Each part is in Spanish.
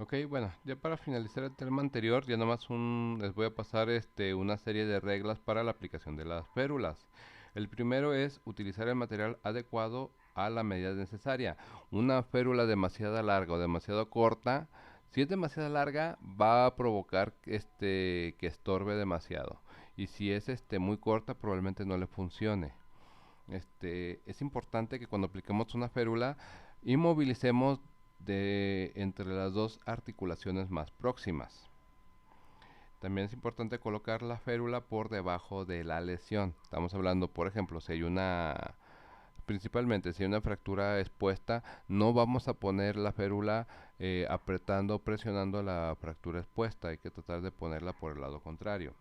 Ok, bueno, ya para finalizar el tema anterior, ya nomás les voy a pasar una serie de reglas para la aplicación de las férulas. El primero es utilizar el material adecuado a la medida necesaria. Una férula demasiado larga o demasiado corta, si es demasiado larga, va a provocar que estorbe demasiado. Y si es muy corta, probablemente no le funcione. Es importante que cuando apliquemos una férula, inmovilicemos de entre las dos articulaciones más próximas. También es importante colocar la férula por debajo de la lesión. Estamos hablando, por ejemplo, si hay principalmente si hay una fractura expuesta, no vamos a poner la férula apretando o presionando la fractura expuesta. Hay que tratar de ponerla por el lado contrario.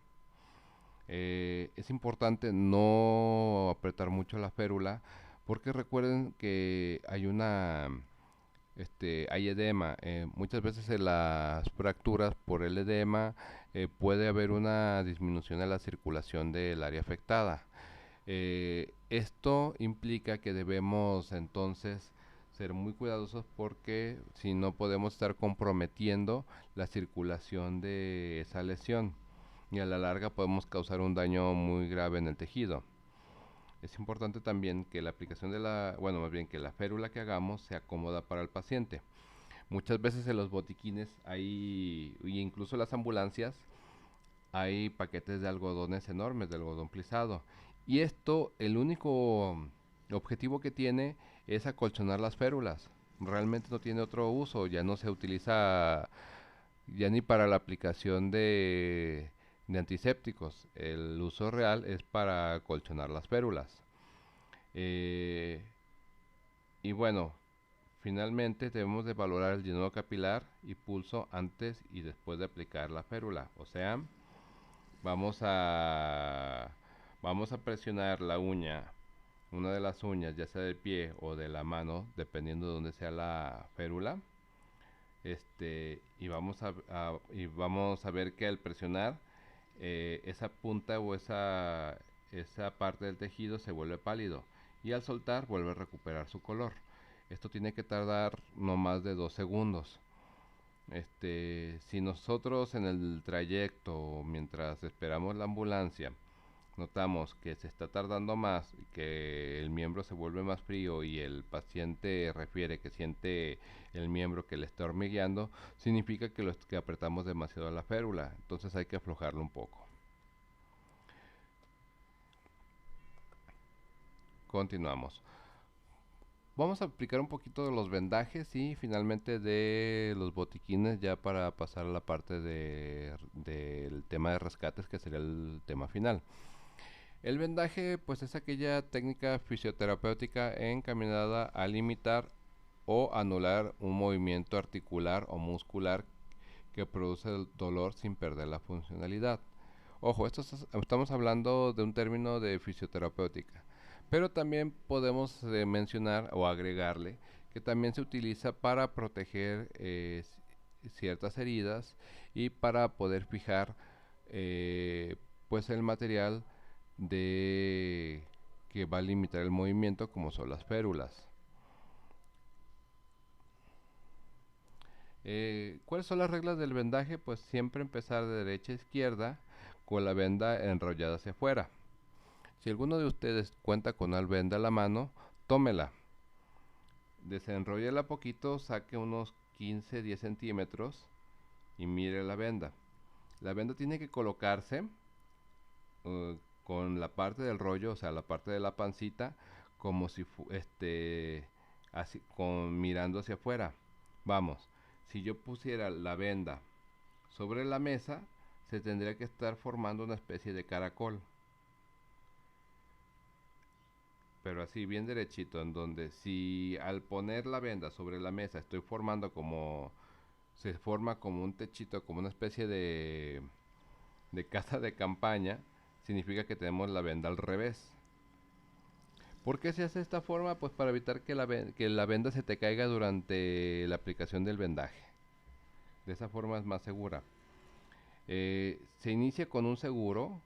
Es importante no apretar mucho la férula porque recuerden que hay edema. Muchas veces en las fracturas por el edema puede haber una disminución de la circulación del área afectada. Esto implica que debemos entonces ser muy cuidadosos porque si no podemos estar comprometiendo la circulación de esa lesión y a la larga podemos causar un daño muy grave en el tejido. Es importante también que la aplicación bueno, más bien que la férula que hagamos sea cómoda para el paciente. Muchas veces en los botiquines y incluso en las ambulancias, hay paquetes de algodones enormes, de algodón plisado. Y esto, el único objetivo que tiene es acolchonar las férulas. Realmente no tiene otro uso, ya no se utiliza ya ni para la aplicación de antisépticos. El uso real es para acolchonar las férulas. Eh, y bueno, finalmente debemos de valorar el llenado capilar y pulso antes y después de aplicar la férula. O sea, vamos a, vamos a presionar la uña, una de las uñas, ya sea del pie o de la mano, dependiendo de dónde sea la férula. Y vamos a ver que al presionar esa punta o esa parte del tejido se vuelve pálido y al soltar vuelve a recuperar su color. Esto tiene que tardar no más de 2 segundos. Si nosotros en el trayecto, mientras esperamos la ambulancia, notamos que se está tardando más, que el miembro se vuelve más frío y el paciente refiere que siente el miembro que le está hormigueando, significa que apretamos demasiado la férula, entonces hay que aflojarlo un poco. Continuamos. Vamos a aplicar un poquito de los vendajes y finalmente de los botiquines ya para pasar a la parte del tema de rescates que sería el tema final. El vendaje pues es aquella técnica fisioterapéutica encaminada a limitar o anular un movimiento articular o muscular que produce el dolor sin perder la funcionalidad. Ojo, estamos hablando de un término de fisioterapéutica, pero también podemos mencionar o agregarle que también se utiliza para proteger ciertas heridas y para poder fijar pues el material de que va a limitar el movimiento como son las férulas. ¿Cuáles son las reglas del vendaje? Pues siempre empezar de derecha a izquierda con la venda enrollada hacia afuera. Si alguno de ustedes cuenta con una venda a la mano, tómela. Desenróllela poquito, saque unos 15-10 centímetros y mire la venda. La venda tiene que colocarse con la parte del rollo, o sea, la parte de la pancita, como si así, mirando hacia afuera. Vamos, si yo pusiera la venda sobre la mesa, se tendría que estar formando una especie de caracol, pero así bien derechito, en donde si al poner la venda sobre la mesa estoy formando se forma como un techito, como una especie de casa de campaña, significa que tenemos la venda al revés. ¿Por qué se hace de esta forma? Pues para evitar que la venda se te caiga durante la aplicación del vendaje. De esa forma es más segura. Se inicia con un seguro,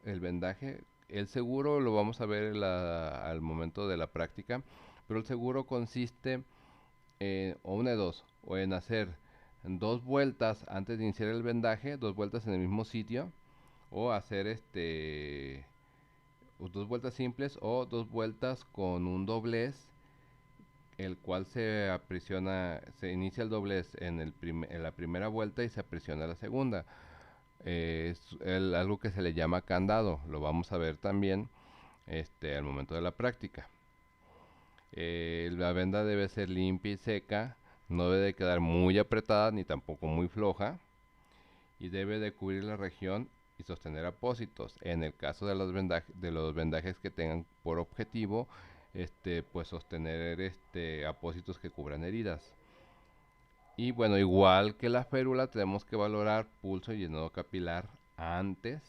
el vendaje. El seguro lo vamos a ver al momento de la práctica, pero el seguro consiste o una de dos, o en hacer dos vueltas antes de iniciar el vendaje, dos vueltas en el mismo sitio, o hacer dos vueltas simples o dos vueltas con un doblez, el cual se aprisiona, se inicia el doblez en la primera vuelta y se aprisiona la segunda. Algo que se le llama candado, lo vamos a ver también al momento de la práctica. La venda debe ser limpia y seca, no debe de quedar muy apretada ni tampoco muy floja, y debe de cubrir la región y sostener apósitos. En el caso de los vendajes que tengan por objetivo, pues sostener apósitos que cubran heridas. Y bueno, igual que la férula, tenemos que valorar pulso y llenado capilar antes,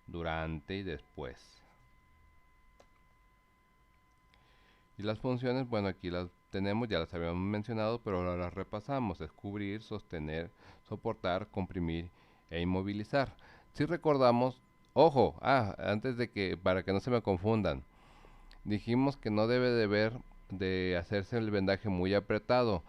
durante y después. Y las funciones, bueno, aquí las tenemos, ya las habíamos mencionado, pero ahora las repasamos. Es cubrir, sostener, soportar, comprimir e inmovilizar. Si recordamos, ojo, antes de que, para que no se me confundan, dijimos que no debe de hacerse el vendaje muy apretado,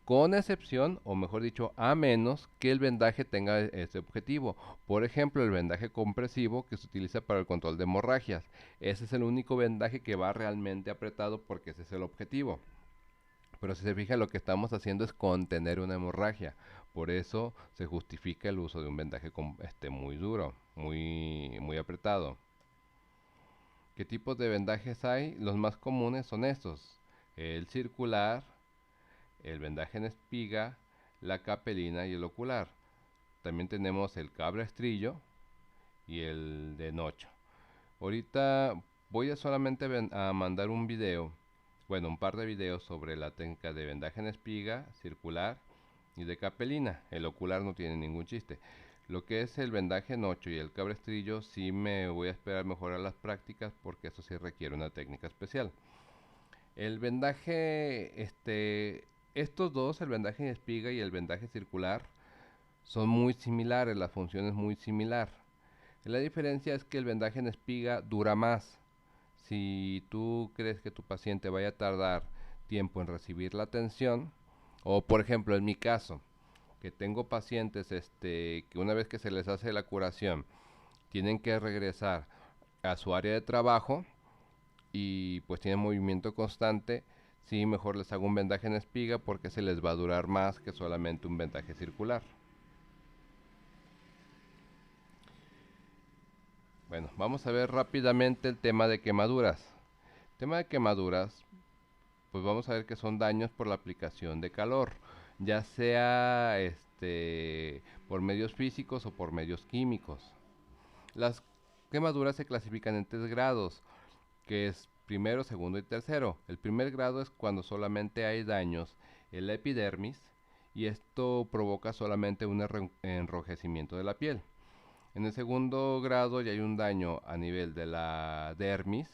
con excepción, o mejor dicho, a menos que el vendaje tenga ese objetivo. Por ejemplo, el vendaje compresivo que se utiliza para el control de hemorragias. Ese es el único vendaje que va realmente apretado porque ese es el objetivo. Pero si se fija, lo que estamos haciendo es contener una hemorragia. Por eso se justifica el uso de un vendaje muy duro, muy apretado. ¿Qué tipos de vendajes hay? Los más comunes son estos: el circular, el vendaje en espiga, la capelina y el ocular. También tenemos el cabestrillo y el de nocho. Ahorita voy a solamente a mandar un video, bueno, un par de videos sobre la técnica de vendaje en espiga, circular y de capelina. El ocular no tiene ningún chiste. Lo que es el vendaje nocho y el cabestrillo sí me voy a esperar mejorar las prácticas porque eso sí requiere una técnica especial. El vendaje, estos dos, el vendaje en espiga y el vendaje circular, son muy similares, la función es muy similar. La diferencia es que el vendaje en espiga dura más. Si tú crees que tu paciente vaya a tardar tiempo en recibir la atención, o por ejemplo en mi caso, que tengo pacientes que una vez que se les hace la curación, tienen que regresar a su área de trabajo y pues tienen movimiento constante, sí, mejor les hago un vendaje en espiga porque se les va a durar más que solamente un vendaje circular. Bueno, vamos a ver rápidamente el tema de quemaduras. El tema de quemaduras, pues vamos a ver que son daños por la aplicación de calor, ya sea por medios físicos o por medios químicos. Las quemaduras se clasifican en 3 grados, que es primero, segundo y tercero. El primer grado es cuando solamente hay daños en la epidermis y esto provoca solamente un enrojecimiento de la piel. En el segundo grado ya hay un daño a nivel de la dermis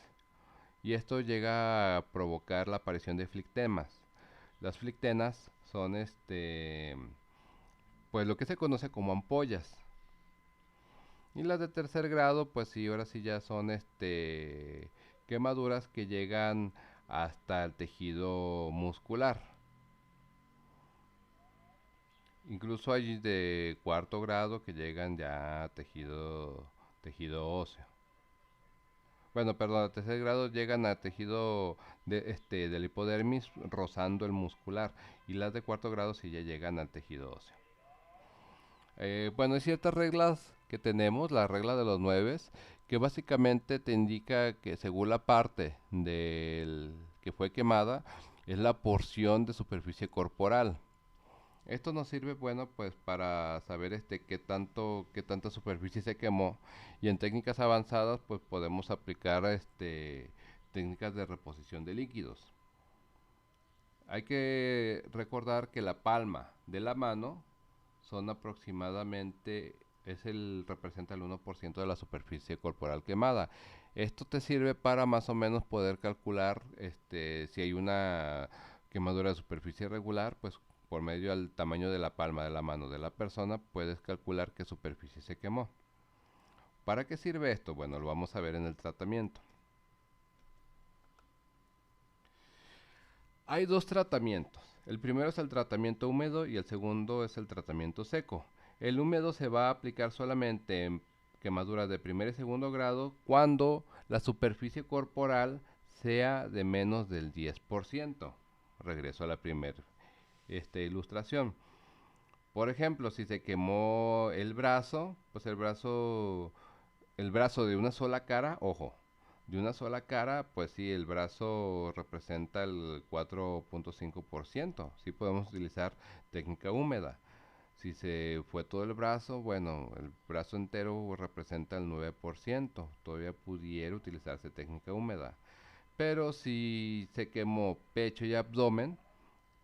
y esto llega a provocar la aparición de flictemas. Las flictenas son pues lo que se conoce como ampollas. Y las de tercer grado, pues sí, ahora sí ya son quemaduras que llegan hasta el tejido muscular. Incluso hay de cuarto grado que llegan ya a tejido óseo. Bueno, perdón, a tercer grado llegan a tejido del hipodermis rozando el muscular y las de cuarto grado sí ya llegan al tejido óseo. Bueno, hay ciertas reglas que tenemos, la regla de los 9, que básicamente te indica que según la parte del que fue quemada, es la porción de superficie corporal. Esto nos sirve, bueno, pues para saber qué tanta superficie se quemó y en técnicas avanzadas, pues podemos aplicar técnicas de reposición de líquidos. Hay que recordar que la palma de la mano son aproximadamente, representa el 1% de la superficie corporal quemada. Esto te sirve para más o menos poder calcular si hay una quemadura de superficie irregular, pues por medio del tamaño de la palma de la mano de la persona puedes calcular qué superficie se quemó. ¿Para qué sirve esto? Bueno, lo vamos a ver en el tratamiento. Hay dos tratamientos. El primero es el tratamiento húmedo y el segundo es el tratamiento seco. El húmedo se va a aplicar solamente en quemaduras de primer y segundo grado cuando la superficie corporal sea de menos del 10%. Regreso a la primera ilustración. Por ejemplo, si se quemó el brazo, pues el brazo de una sola cara, ojo, de una sola cara, pues sí, el brazo representa el 4.5%. Sí podemos utilizar técnica húmeda. Si se fue todo el brazo, bueno, el brazo entero representa el 9%. Todavía pudiera utilizarse técnica húmeda. Pero si se quemó pecho y abdomen,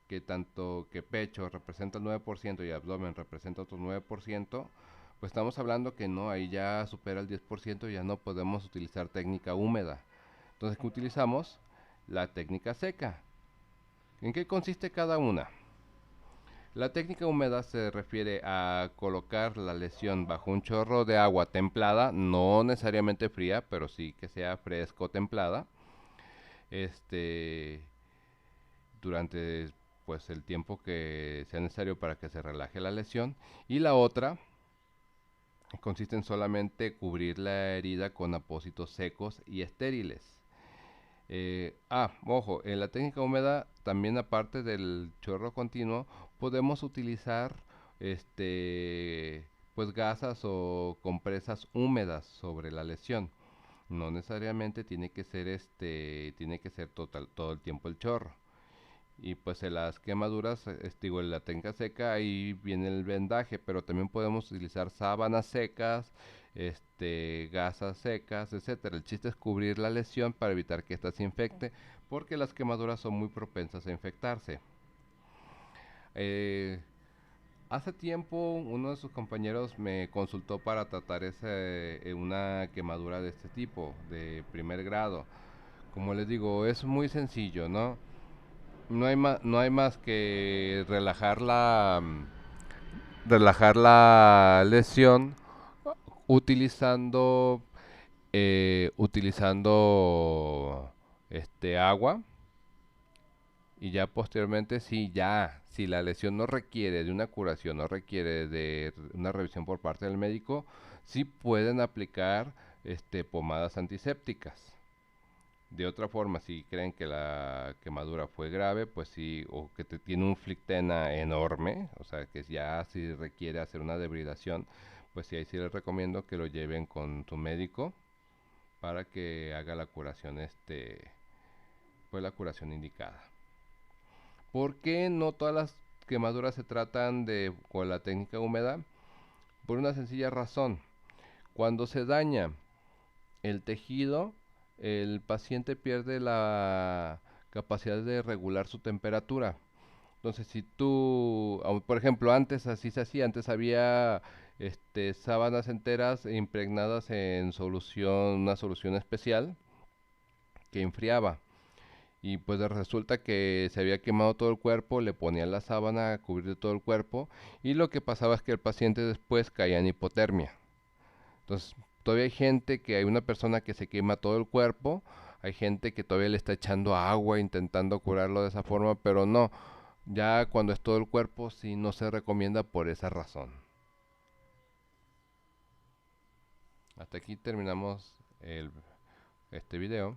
que tanto que pecho representa el 9% y abdomen representa otro 9%, pues estamos hablando que no, ahí ya supera el 10%, ya no podemos utilizar técnica húmeda. Entonces, ¿qué utilizamos? La técnica seca. ¿En qué consiste cada una? La técnica húmeda se refiere a colocar la lesión bajo un chorro de agua templada, no necesariamente fría, pero sí que sea fresco o templada, este, durante pues el tiempo que sea necesario para que se relaje la lesión. Y la otra consiste en solamente cubrir la herida con apósitos secos y estériles. Ojo, en la técnica húmeda también aparte del chorro continuo podemos utilizar pues gasas o compresas húmedas sobre la lesión. No necesariamente tiene que ser todo el tiempo el chorro. Y pues en las quemaduras, digo, en la técnica seca, ahí viene el vendaje, pero también podemos utilizar sábanas secas, gasas secas, etcétera. El chiste es cubrir la lesión para evitar que ésta se infecte, porque las quemaduras son muy propensas a infectarse. Eh, Hace tiempo uno de sus compañeros me consultó para tratar una quemadura de este tipo, de primer grado. Como les digo, es muy sencillo, ¿no? No hay más que relajar la lesión utilizando agua, y ya posteriormente si la lesión no requiere de una curación, no requiere de una revisión por parte del médico, sí pueden aplicar pomadas antisépticas. De otra forma, si creen que la quemadura fue grave, pues sí, o que tiene un flictena enorme, o sea, que ya si requiere hacer una debridación, pues sí, ahí sí les recomiendo que lo lleven con su médico para que haga la curación, pues la curación indicada. ¿Por qué no todas las quemaduras se tratan con la técnica húmeda? Por una sencilla razón. Cuando se daña el tejido, el paciente pierde la capacidad de regular su temperatura. Entonces, si tú, por ejemplo, antes así se hacía, antes había sábanas enteras impregnadas en una solución especial que enfriaba. Y pues resulta que se había quemado todo el cuerpo, le ponían la sábana a cubrir de todo el cuerpo y lo que pasaba es que el paciente después caía en hipotermia. Entonces, todavía hay una persona que se quema todo el cuerpo, hay gente que todavía le está echando agua intentando curarlo de esa forma, pero no, ya cuando es todo el cuerpo sí no se recomienda por esa razón. Hasta aquí terminamos este video.